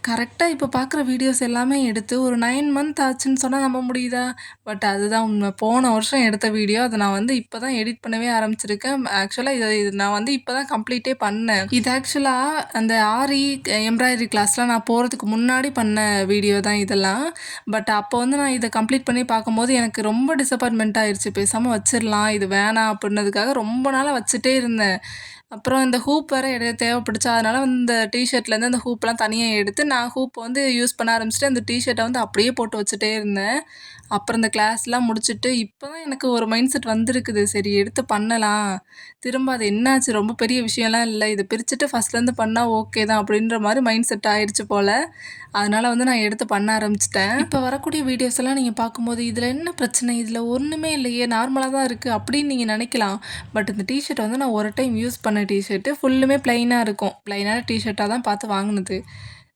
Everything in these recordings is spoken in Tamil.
கரெக்ட்டா இப்ப பார்க்குற வீடியோஸ் எல்லாமே எடுத்து ஒரு 9 மந்த் ஆச்சுன்னு சொன்னா நம்ப முடியுதா? பட் அதுதான் உண்ம. போன வருஷம் எடுத்த வீடியோ. அத நான் வந்து இப்ப தான் எடிட் பண்ணவே ஆரம்பிச்சிருக்கேன். ஆக்சுவலா இது நான் வந்து இப்ப தான் கம்ப்ளீட்டே பண்ணேன். இது ஆக்சுவலா அந்த ஆரி, எம்ப்ராய்டரி கிளாஸ்லாம் நான் போறதுக்கு முன்னாடி பண்ண வீடியோ தான் இதெல்லாம். பட் அப்போ வந்து நான் இத கம்ப்ளீட் பண்ணி பார்க்கும்போது எனக்கு ரொம்ப டிசப்பாயின்ட்மென்ட் ஆயிருச்சு. பேசாம வச்சிரலாம். இது வேணாம் அப்டின்னதுக்காக ரொம்ப நாளா வச்சுட்டே இருந்தேன். அப்புறம் இந்த ஹூப் வேற தேவைப்பட்டுச்சா, அதனால வந்து இந்த டீ ஷர்ட்லேருந்து அந்த ஹூப்லாம் தனியா எடுத்து, நான் ஹூப் வந்து யூஸ் பண்ண ஆரம்பிச்சுட்டு, அந்த டீ ஷர்ட்ட வந்து அப்படியே போட்டு வச்சுட்டே இருந்தேன். அப்புறம் இந்த கிளாஸ்லாம் முடிச்சுட்டு, இப்போ தான் எனக்கு ஒரு மைண்ட் செட் வந்திருக்குது. சரி எடுத்து பண்ணலாம். திரும்ப அது என்னாச்சு, ரொம்ப பெரிய விஷயம்லாம் இல்ல. இத பிரிச்சுட்டு ஃபர்ஸ்ட்லேருந்து பண்ணா ஓகே தான் அப்படின்ற மாரி மைண்ட் செட் ஆயிருச்சு போல. அதனால வந்து நான் எடுத்து பண்ண ஆரம்பிச்சுட்டேன். இப்ப வரக்கூடிய வீடியோஸ் எல்லாம் நீங்க பார்க்கும்போது, "இதுல என்ன பிரச்சனை? இதுல ஒண்ணுமே இல்லையே! நார்மலா தான் இருக்கு." அப்படின்னு நீங்க நெனைக்கலாம். பட் இந்த டீ ஷர்ட் வந்து நான் ஒரு டைம் யூஸ் பண்ண டீ ஷர்ட்டு. ஃபுல்லுமே பிளைனா இருக்கும். பிளைனான டீ ஷர்ட்டா தான் பார்த்து வாங்குனது.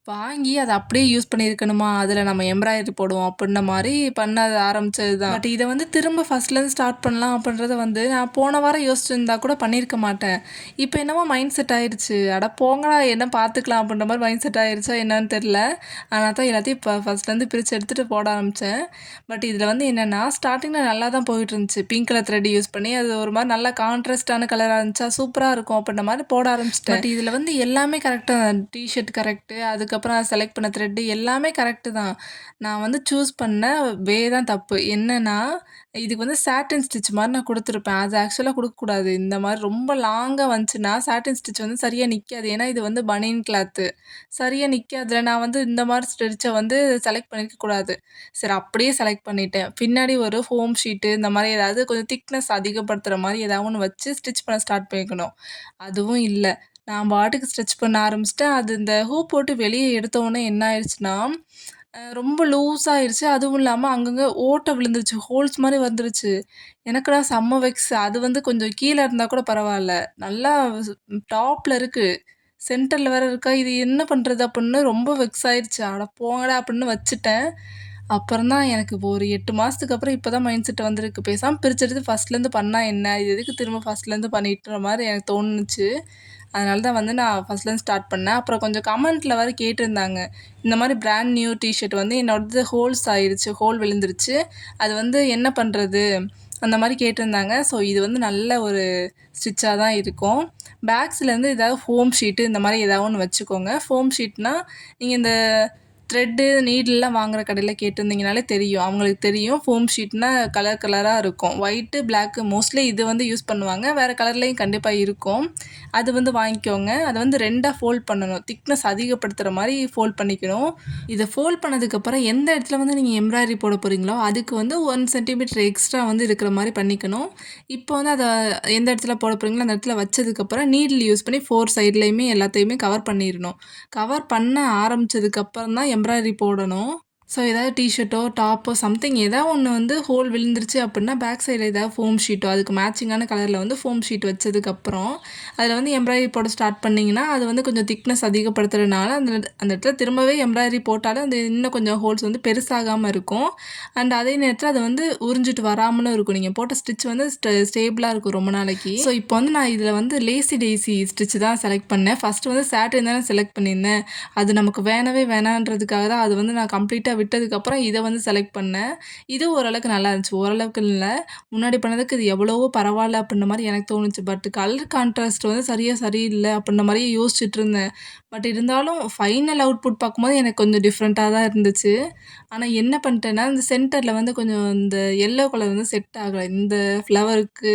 வாங்கி அத அப்படியே யூஸ் பண்ணியிருக்கணுமா? அதுல நம்ம எம்ப்ராய்டரி போடுவோம் அப்படின்ன மாரி பண்ண ஆரம்பிச்சது தான். பட் இத வந்து திரும்ப ஃபர்ஸ்ட்லேருந்து ஸ்டார்ட் பண்ணலாம் அப்படின்றத வந்து நான் போன வாரம் யோசிச்சிருந்தா கூட பண்ணியிருக்க மாட்டேன். இப்ப என்னமோ மைண்ட் செட் ஆயிருச்சு. அட போங்கடா என்ன பார்த்துக்கலாம் அப்படின்ற மாரி மைண்ட் செட் ஆயிருச்சா என்னன்னு தெரியல. அதனால தான் எல்லாத்தையும் இப்ப ஃபர்ஸ்ட்லேருந்து பிரிச்சு எடுத்துட்டு போட ஆரம்பிச்சேன். பட் இதுல வந்து என்னன்னா, ஸ்டார்ட்டிங்ல நல்லா தான் போயிட்டு இருந்துச்சு. பிங்க் கலர் த்ரெட் யூஸ் பண்ணி அது ஒரு மாரி நல்லா கான்ட்ராஸ்ட்டான கலரா இருந்துச்சா, சூப்பரா இருக்கும் அப்படின்ற மாரி போட ஆரம்பிச்சுட்டேன். பட் இதுல வந்து எல்லாமே கரெக்ட்டா டீ ஷர்ட் கரெக்ட்டு. அதுக்கப்புறம் செலக்ட் பண்ண த்ரெட் எல்லாமே கரெக்ட்டு தான். நான் வந்து சூஸ் பண்ண வே தான் தப்பு. என்னன்னா, இதுக்கு வந்து சாட்டின் ஸ்டிச் மாரி நான் குடுத்துருப்பேன். அது ஆக்சுவலா குடுக்கக்கூடாது. இந்த மாரி ரொம்ப லாங்கா வந்துச்சுன்னா, சாட்டின் ஸ்டிச் வந்து சரியா நிக்காது. ஏன்னா, இது வந்து பனியன் கிளாத்து. சரியா நிக்காதுல. நான் வந்து இந்த மாரி ஸ்டிச்ச வந்து செலக்ட் பண்ணியிருக்க கூடாது. சரி அப்படியே செலக்ட் பண்ணிட்டேன். பின்னாடி ஒரு ஃபோம் ஷீட்டு இந்த மாரி ஏதாவது கொஞ்சம் திக்னஸ் அதிகப்படுத்துற மாரி ஏதாவது ஒண்ணு வச்சு ஸ்டிச் பண்ண ஸ்டார்ட் பண்ணிக்கணும். அதுவும் இல்ல. நான் பாட்டுக்கு ஸ்டிச் பண்ண ஆரம்பிச்சுட்டேன். அது இந்த ஹூப் போட்டு வெளிய எடுத்த உடனே என்ன ஆயிருச்சுன்னா, ரொம்ப லூஸ் ஆயிருச்சு. அதுவும் இல்லாம அங்கங்க ஓட்டை விழுந்துருச்சு. ஹோல்ஸ் மாரி வந்துருச்சு. எனக்குடா செம்ம வெக்ஸ். அது வந்து கொஞ்சம் கீழ இருந்தா கூட பரவால்ல. நல்லா டாப்ல இருக்கு. சென்டர்ல வேற இருக்கா. இது என்ன பண்றது? அப்புட்ன்னு ரொம்ப வெக்ஸ் ஆயிருச்சு. அட போங்கடா! அப்புட்ன்னு வச்சுட்டேன். அப்புறம் தான் எனக்கு இப்போ ஒரு 8 மாசத்துக்கு அப்புறம் இப்ப தான் மைண்ட் செட் வந்திருக்கு. பேசாம பிரிச்செடுத்து ஃபர்ஸ்ட்லேருந்து பண்ணா என்ன? இது எதுக்கு திரும்ப ஃபர்ஸ்ட்லேருந்து பண்ணிட்டுற மாரி எனக்கு தோணுச்சு. அதனால தான் வந்து நான் ஃபர்ஸ்ட்லேருந்து ஸ்டார்ட் பண்ணேன். அப்புறம் கொஞ்சம் கமெண்ட்ல வேற கேட்டிருந்தாங்க. இந்த மாரி பிராண்ட் நியூ டீ ஷர்ட் வந்து என்னோடது ஹோல்ஸ் ஆயிருச்சு. ஹோல் விழுந்துருச்சு. அது வந்து என்ன பண்றது? அந்த மாரி கேட்டிருந்தாங்க. ஸோ இது வந்து நல்ல ஒரு ஸ்டிச்சா தான் இருக்கும். பேக்ஸ்லேருந்து ஏதாவது ஃபோம் ஷீட்டு இந்த மாரி ஏதாவது ஒண்ணு வச்சுக்கோங்க. ஃபோம் ஷீட்னா, நீங்க இந்த த்ரெட்டு, நீடில்லாம் வாங்குற கடையில கேட்டிருந்தீங்கனாலே தெரியும். அவங்களுக்கு தெரியும். ஃபோம் ஷீட்னா கலர் கலரா இருக்கும். ஒயிட்டு, பிளாக்கு மோஸ்ட்லி இது வந்து யூஸ் பண்ணுவாங்க. வேற கலர்லயும் கண்டிப்பா இருக்கும். அது வந்து வாங்கிக்கோங்க. அத வந்து 2ஆ ஃபோல்ட் பண்ணணும். திக்னஸ் அதிகப்படுத்துற மாரி ஃபோல்ட் பண்ணிக்கணும். இத ஃபோல்ட் பண்ணதுக்கப்புறம் எந்த இடத்துல வந்து நீங்க எம்ப்ராய்டரி போட போறீங்களோ, அதுக்கு வந்து 1 சென்டிமீட்டர் எக்ஸ்ட்ரா வந்து இருக்கிற மாரி பண்ணிக்கணும். இப்போ வந்து அத எந்த இடத்துல போட போறீங்களோ, அந்த இடத்துல வச்சதுக்கப்புறம் நீடில் யூஸ் பண்ணி 4 சைட்லயுமே எல்லாத்தையுமே கவர் பண்ணிரணும். கவர் பண்ண ஆரம்பிச்சதுக்கப்புறம் தான் எம்ப்ராய்டரி போடணும். ஸோ ஏதாவது டீ ஷர்ட்டோ, டாப்போ சம்திங் ஏதாவது ஒண்ணு வந்து ஹோல் விழுந்துருச்சு அப்புட்னா, பேக் சைடுல ஏதாவது ஃபோம் ஷீட்டோ, அதுக்கு மேட்சிங்கான கலர்ல வந்து ஃபோம் ஷீட் வச்சதுக்கப்புறம், அதில வந்து எம்ப்ராய்டரி போட ஸ்டார்ட் பண்ணீங்கன்னா, அது வந்து கொஞ்சம் திக்னஸ் அதிகப்படுத்துறதுனால, அந்த இடத்துல திரும்பவே எம்ப்ராய்டரி போட்டாலும், அது இன்னும் கொஞ்சம் ஹோல்ஸ் வந்து பெருசாகாம இருக்கும். அண்ட் அதே நேரத்தில அது வந்து உறிஞ்சிட்டு வராமலும் இருக்கும். நீங்க போட்ட ஸ்டிச் வந்து ஸ்டேபிளா இருக்கும் ரொம்ப நாளைக்கு. ஸோ இப்போ வந்து நான் இதில வந்து லேசி டெய்ஸி ஸ்டிச் தான் செலக்ட் பண்ணேன். ஃபர்ஸ்ட் வந்து சாட்டின் தானே செலக்ட் பண்ணியிருந்தேன். அது நமக்கு வேணவே வேணான்றதுக்காக தான் அது வந்து நான் கம்ப்ளீட்டா விட்டதுக்கப்புறம் இத வந்து செலக்ட் பண்ணேன். இது ஓரளவுக்கு நல்லா இருந்துச்சு. ஓரளவுக்கு இல்ல. முன்னாடி பண்ணதுக்கு இது எவ்வளவோ பரவால்ல அப்டின்ற மாரி எனக்கு தோணுச்சு. பட் கலர் கான்ட்ராஸ்ட் வந்து சரியில்ல அப்டின்ற மாரியே யோசிச்சுட்டு இருந்தேன். பட் இருந்தாலும் ஃபைனல் அவுட்புட் பார்க்கும்போது எனக்கு கொஞ்சம் டிஃப்ரெண்ட்டா தான் இருந்துச்சு. ஆனா என்ன பண்ணிட்டேன்னா, இந்த சென்டர்ல வந்து கொஞ்சம் இந்த எல்லோ கலர் வந்து செட் ஆகல. இந்த ஃப்ளவருக்கு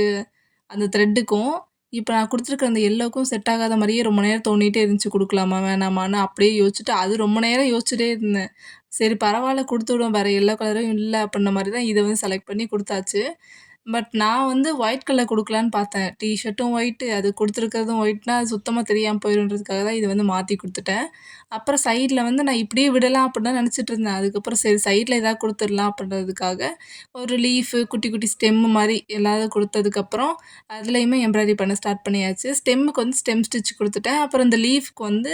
அந்த த்ரெட்டுக்கும், இப்ப நான் குடுத்துருக்க அந்த எல்லோக்கும் செட் ஆகாத மாரியே ரொம்ப நேரம் தோணிட்டே இருந்துச்சு. குடுக்கலாமா? வேணாமான்னு அப்படியே யோசிச்சுட்டு, அது ரொம்ப நேரம் யோசிச்சுட்டே இருந்தேன். சரி பரவால்ல குடுத்து விடுவோம். வேற எல்லோ கலரும் இல்ல அப்படின்ன மாரி தான் இத வந்து செலக்ட் பண்ணி குடுத்தாச்சு. பட் நான் வந்து ஒயிட் கலர் குடுக்கலான்னு பார்த்தேன். டீ ஷர்ட்டும் ஒயிட்டு, அது குடுத்துருக்கிறதும் ஒயிட்னா, அது சுத்தமா தெரியாம போயிருன்றதுக்காக தான் இத வந்து மாத்தி குடுத்துட்டேன். அப்புறம் சைட்ல வந்து நான் இப்படியே விடலாம் அப்படின்னு தான் நெனச்சுட்டு இருந்தேன். அதுக்கப்புறம் சரி சைட்ல ஏதாவது குடுத்துடலாம் அப்படின்றதுக்காக, ஒரு லீஃபு, குட்டி குட்டி ஸ்டெம் மாரி எல்லாரும் குடுத்ததுக்கப்புறம், அதுலயுமே எம்ப்ராய்டரி பண்ண ஸ்டார்ட் பண்ணியாச்சு. ஸ்டெம்முக்கு வந்து ஸ்டெம் ஸ்டிச் குடுத்துட்டேன். அப்புறம் இந்த லீஃப்க்கு வந்து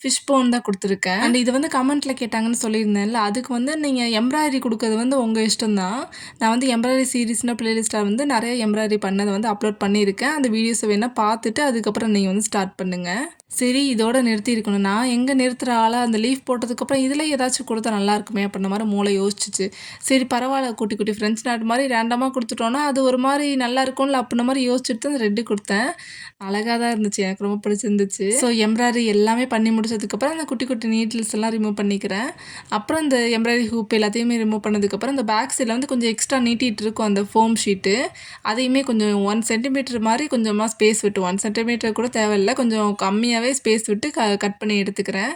ஃபிஷ் போன் தான் குடுத்துருக்கேன். அண்ட் இது வந்து கமெண்ட்ல கேட்டாங்கன்னு சொல்லியிருந்தேன்ல, அதுக்கு வந்து நீங்க எம்ப்ராய்டரி குடுக்கறது வந்து உங்க இஷ்டம் தான். நான் வந்து எம்ப்ராய்டரி சீரிஸ்னு பிளேலிஸ்ட்ல ஸ்டார் வந்து நிறைய எம்ப்ராய்டரி பண்ணதை வந்து அப்லோட் பண்ணியிருக்கேன். அந்த வீடியோஸை வேணால் பார்த்துட்டு அதுக்கப்புறம் நீங்கள் வந்து ஸ்டார்ட் பண்ணுங்கள். சரி இதோட நிறுத்தியிருக்கணும். நான் எங்கே நிறுத்துகிற ஆளாக அந்த லீஃப் போட்டதுக்கப்புறம் இதில் ஏதாச்சும் கொடுத்தா நல்லா இருக்குமே அப்படின்ற மாதிரி மூளை யோசிச்சிச்சு. சரி பரவாயில்ல, குட்டி குட்டி ஃப்ரெண்ட்ஸ் நாட் மாதிரி ரேண்டமாக கொடுத்துட்டோன்னா அது ஒரு மாதிரி நல்லா இருக்கும்ல அப்படின்ற மாதிரி யோசிச்சுட்டு அந்த ரெட்டு கொடுத்தேன். அழகாக தான் இருந்துச்சு, எனக்கு ரொம்ப பிடிச்சிருந்துச்சு. ஸோ எம்ப்ராய்டரி எல்லாமே பண்ணி முடிச்சதுக்கப்புறம் அந்த குட்டி குட்டி நீட்ல்ஸ் எல்லாம் ரிமூவ் பண்ணிக்கிறேன். அப்புறம் இந்த எம்ப்ராய்டரி ஹூப் எல்லாத்தையுமே ரிமூவ் பண்ணதுக்கப்புறம் இந்த பேக் சைடில் வந்து கொஞ்சம் எக்ஸ்ட்ரா நீட்டிகிட்டு இருக்கும் அந்த ஃபோம் ஷீட்டு. அதையுமே கொஞ்சம் 1 சென்டிமீட்டர் மாதிரி கொஞ்சமாக ஸ்பேஸ் விட்டு, 1 சென்டிமீட்டர் கூட தேவையில்லை, கொஞ்சம் கம்மியாகவே ஸ்பேஸ் விட்டு கட் பண்ணி எடுத்துக்கிறேன்.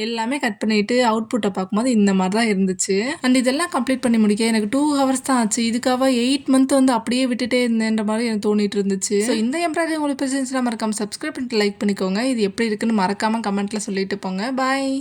எல்லாமே கட் பண்ணிவிட்டு அவுட்புட்டை பார்க்கும்போது இந்த மாதிரி தான் இருந்துச்சு. அண்ட் இதெல்லாம் கம்ப்ளீட் பண்ணி முடிக்க எனக்கு 2 ஹவர்ஸ் தான் ஆச்சு. இதுக்காக 8 மந்த் வந்து அப்படியே விட்டுட்டே இருந்தேன்ற மாதிரி எனக்கு தோணிட்டு இருந்துச்சு. ஸோ இந்த எம்ப்ராய்டரி உங்களுக்கு பிடிச்சிருந்துச்சுன்னா மறக்காம சப்ஸ்கிரைப் பண்ணிட்டு லைக் பண்ணிக்கோங்க. இது எப்படி இருக்குன்னு மறக்காமல் கமெண்ட்டில் சொல்லிட்டு போங்க. பாய்.